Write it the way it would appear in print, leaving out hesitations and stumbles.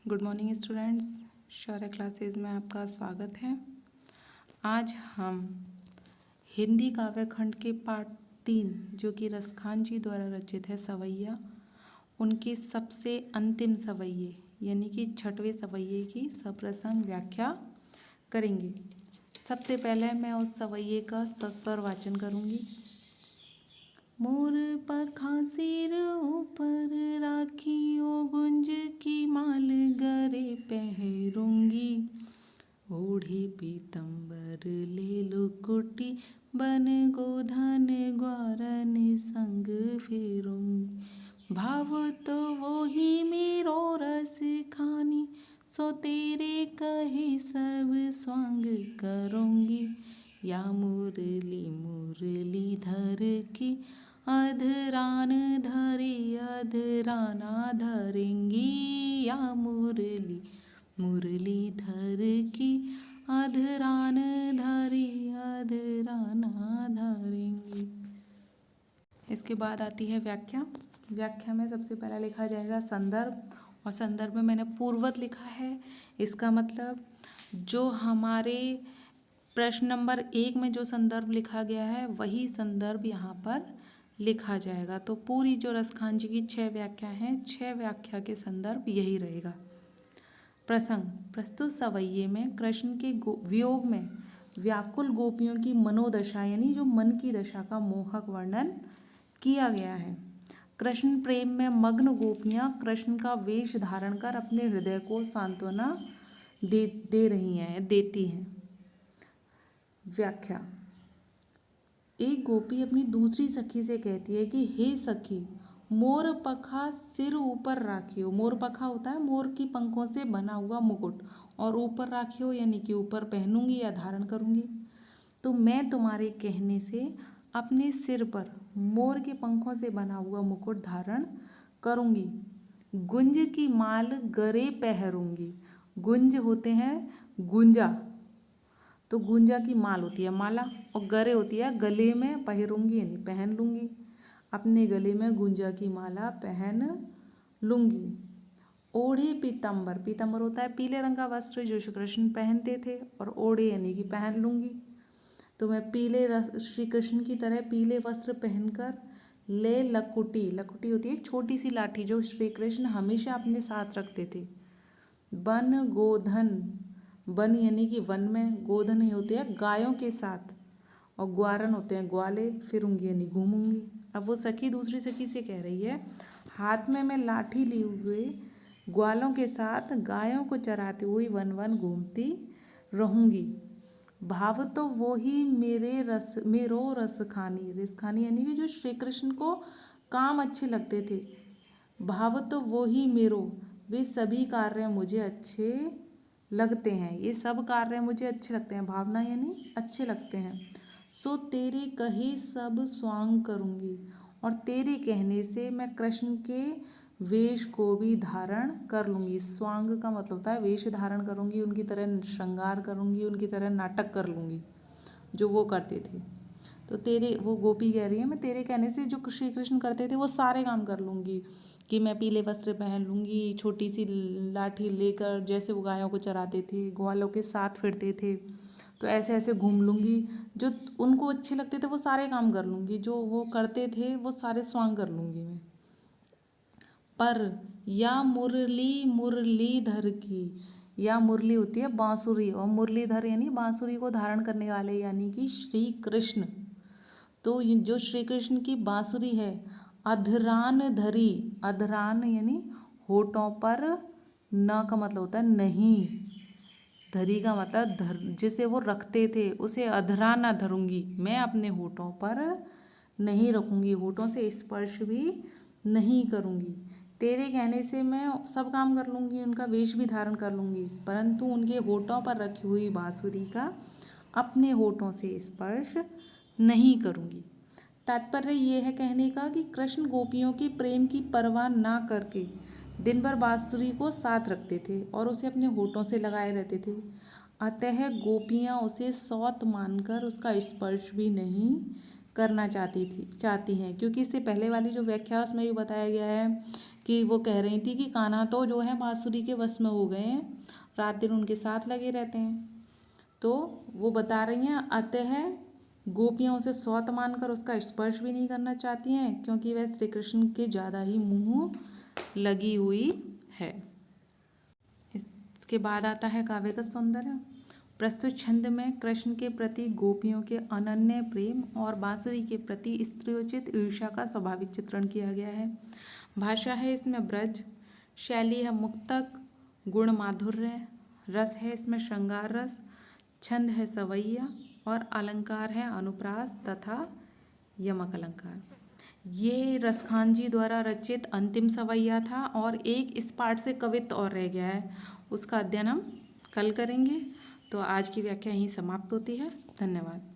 Good morning students, शौर्य classes में आपका स्वागत है। आज हम हिंदी काव्य खंड के पाठ 3 जो कि रसखान जी द्वारा रचित है सवैया, उनके सबसे अंतिम सवैये यानी कि 6वें सवैये की सप्रसंग व्याख्या करेंगे। सबसे पहले मैं उस सवैये का सस्वर वाचन करूँगी। मोर पखा सिर ऊपर राखियो गुंज की माल गरे पहरूंगी, ओढ़े पीतम्बर ले लो कुटी बन गोधन ग्वारन संग फेरूंगी। भाव तो वो ही मेरो रस खानी, सो तेरे कहे सब स्वांग करूंगी। या मुरली मुरली धर की अधरान धरी अधराना धरेंगी। या मुरली मुरली धर की अधरान धरी अधराना धरेंगी। इसके बाद आती है व्याख्या। व्याख्या में सबसे पहला लिखा जाएगा संदर्भ, और संदर्भ में मैंने पूर्वत लिखा है। इसका मतलब जो हमारे प्रश्न नंबर 1 में जो संदर्भ लिखा गया है वही संदर्भ यहाँ पर लिखा जाएगा। तो पूरी जो रसखान जी की 6 व्याख्या हैं, 6 व्याख्या के संदर्भ यही रहेगा। प्रसंग: प्रस्तुत सवैये में कृष्ण के वियोग में व्याकुल गोपियों की मनोदशा यानी जो मन की दशा का मोहक वर्णन किया गया है। कृष्ण प्रेम में मग्न गोपियाँ कृष्ण का वेश धारण कर अपने हृदय को सांत्वना दे रही हैं, देती हैं। व्याख्या: एक गोपी अपनी दूसरी सखी से कहती है कि हे सखी, मोर पखा सिर ऊपर राखियो। मोर पखा होता है मोर की पंखों से बना हुआ मुकुट, और ऊपर राखियो यानी कि ऊपर पहनूंगी या धारण करूंगी। तो मैं तुम्हारे कहने से अपने सिर पर मोर के पंखों से बना हुआ मुकुट धारण करूंगी। गुंज की माल गरे पहरूंगी। गुंज होते हैं गुंजा, तो गुंजा की माल होती है माला, और गरे होती है गले में पहरूंगी यानी पहन लूँगी। अपने गले में गुंजा की माला पहन लूँगी। ओढ़े पीतम्बर, पीतम्बर होता है पीले रंग का वस्त्र जो श्री कृष्ण पहनते थे, और ओढ़े यानी कि पहन लूँगी। तो मैं पीले श्री कृष्ण की तरह पीले वस्त्र पहनकर ले लकुटी, लकुटी होती है एक छोटी सी लाठी जो श्री कृष्ण हमेशा अपने साथ रखते थे। बन गोधन, वन यानी कि वन में, गोधन होते हैं गायों के साथ, और ग्वारन होते हैं ग्वाले, फिरूंगी यानी घूमूंगी। अब वो सखी दूसरी सखी से कह रही है, हाथ में मैं लाठी लिए हुए ग्वालों के साथ गायों को चराती हुई वन वन घूमती रहूंगी। भाव तो वो ही मेरो रस खानी, रस खानी यानी कि जो श्री कृष्ण को काम अच्छे लगते थे। भाव तो वो ही मेरो, वे सभी कार्य मुझे अच्छे लगते हैं। ये सब कार्य मुझे अच्छे लगते हैं, भावना यानी अच्छे लगते हैं। सो तेरे कहे सब स्वांग करूँगी, और तेरे कहने से मैं कृष्ण के वेश को भी धारण कर लूँगी। स्वांग का मतलब होता है वेश धारण करूँगी, उनकी तरह श्रृंगार करूँगी, उनकी तरह नाटक कर लूँगी जो वो करते थे। तो तेरे, वो गोपी कह रही है, मैं तेरे कहने से जो श्री कृष्ण करते थे वो सारे काम कर लूँगी, कि मैं पीले वस्त्र पहन लूँगी, छोटी सी लाठी लेकर जैसे वो गायों को चराते थे, ग्वालों के साथ फिरते थे, तो ऐसे ऐसे घूम लूँगी। जो उनको अच्छे लगते थे वो सारे काम कर लूँगी, जो वो करते थे वो सारे स्वांग कर लूँगी मैं। पर या मुरली मुरलीधर की, या मुरली होती है बांसुरी, और मुरलीधर यानी बांसुरी को धारण करने वाले यानी कि श्री कृष्ण। तो जो श्री कृष्ण की बांसुरी है, अधरान धरी, अधरान यानी होठों पर, न का मतलब होता है नहीं, धरी का मतलब धर, जिसे वो रखते थे उसे अधराना धरूंगी, मैं अपने होठों पर नहीं रखूंगी, होठों से स्पर्श भी नहीं करूंगी। तेरे कहने से मैं सब काम कर लूँगी, उनका वेश भी धारण कर लूँगी, परंतु उनके होठों पर रखी हुई बांसुरी का अपने होठों से स्पर्श नहीं करूँगी। तात्पर्य ये है कहने का कि कृष्ण गोपियों के प्रेम की परवाह ना करके दिन भर बांसुरी को साथ रखते थे और उसे अपने होठों से लगाए रहते थे। अतः गोपियाँ उसे सौत मानकर उसका स्पर्श भी नहीं करना चाहती हैं, क्योंकि इससे पहले वाली जो व्याख्या उसमें भी बताया गया है कि वो कह रही थी कि कान्हा तो जो है बांसुरी के वश में हो गए हैं, रात दिन उनके साथ लगे रहते हैं। तो वो बता रही हैं अतः गोपियाँ उसे सौत मानकर उसका स्पर्श भी नहीं करना चाहती हैं, क्योंकि वह श्री कृष्ण के ज़्यादा ही मुँह लगी हुई है। इसके बाद आता है काव्य का सौंदर्य। प्रस्तुत छंद में कृष्ण के प्रति गोपियों के अनन्य प्रेम और बांसुरी के प्रति स्त्रियोचित ईर्ष्या का स्वाभाविक चित्रण किया गया है। भाषा है इसमें ब्रज, शैली है मुक्तक, गुण माधुर्य, रस है इसमें श्रृंगार रस, छंद है सवैया और अलंकार है अनुप्रास तथा यमक अलंकार। ये रसखान जी द्वारा रचित अंतिम सवैया था और एक इस पाठ से कवित्व और रह गया है, उसका अध्ययन हम कल करेंगे। तो आज की व्याख्या यहीं समाप्त होती है। धन्यवाद।